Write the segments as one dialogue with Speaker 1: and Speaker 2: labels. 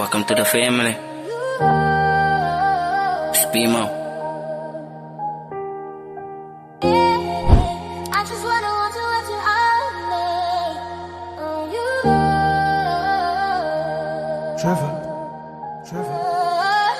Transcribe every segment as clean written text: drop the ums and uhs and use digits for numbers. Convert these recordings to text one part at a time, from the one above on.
Speaker 1: Welcome to the family. Spimo.
Speaker 2: I just wanna want to what you are you.
Speaker 3: Trevor.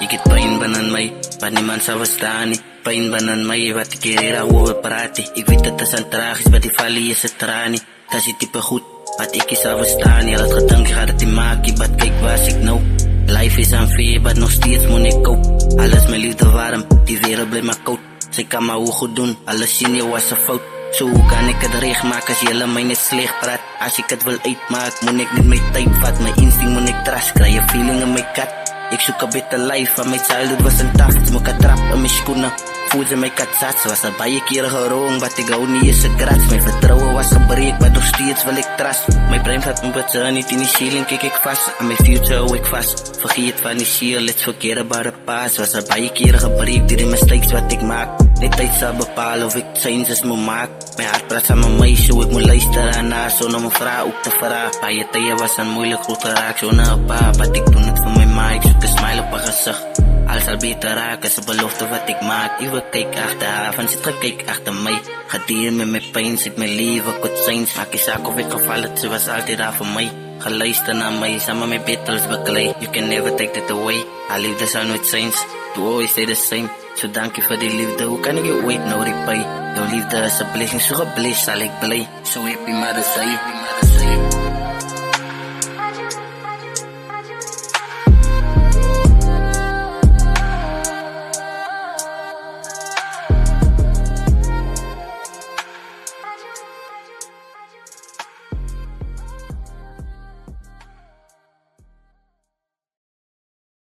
Speaker 1: Ikit pain banan may paniman sa wastani. Pain banan may wat kirira over parati. Ik weet dat is aan tragisch, maar die valie is het trani. Dat zit type goed, wat ik is aan wastani. Al het gedank gaat het in maakie, wat kijk waar ik nou. Life is unfair, maar nog steeds moet ik koop. Alles mijn liefde warm, die wereld blijft maar koud. Zij kan maar hoe goed doen, alles in je was een fout. Zo hoe kan ik het recht maken als jullie mij niet slecht praat. Als ik het wil uitmaak, moet ik niet mijn tijd vat. Mijn instinct moet ik trust, krijg je feeling in mijn kat. Ik zoek een beter life, van mijn childhood was een taft. Moet ik trap in mijn schoenen, voel ze mijn kat zat. Ze was een baie keren gerong, wat ik hou niet is een krats. Mijn vertrouwen was gebreekt, maar nog steeds wil ik trust. Mijn brein gaat me bezig, niet in die ceiling kijk ik vast. Aan mijn future hou ik vast, vergeet van die ziel. Let's forget about the past. Was een baie keren gebreekt, die mistakes wat ik maak. Die tijd zal bepalen of ik changes moet maken. Mijn hart praat samen met mij, zo ik moet luisteren naar. Zonder mijn vrouw ook te vragen. Baie tijden was aan moeilijk goed geraakt. Zo naar een paar, wat ik doe het voor mijn ma. Ik zoek een smile op haar gezicht. Alles zal beter raken, ze belofte wat ik maak. Ik wil kijken achter haar, van zit gekijk achter mij. Gedeer met mijn pijn, zit mijn leven kort zijn. Maak je zaak of ik gevallen, ze was altijd daar voor mij. Geluister naar mij, samen met battles begeleid. You can never take that away. Haar liefde zal nooit zijn, to always stay the same. Zo dank je voor die liefde, hoe kan ik je ooit nou repay? Jouw liefde is een blessing, zo geblest zal ik blij. Zo happy maar dat zij.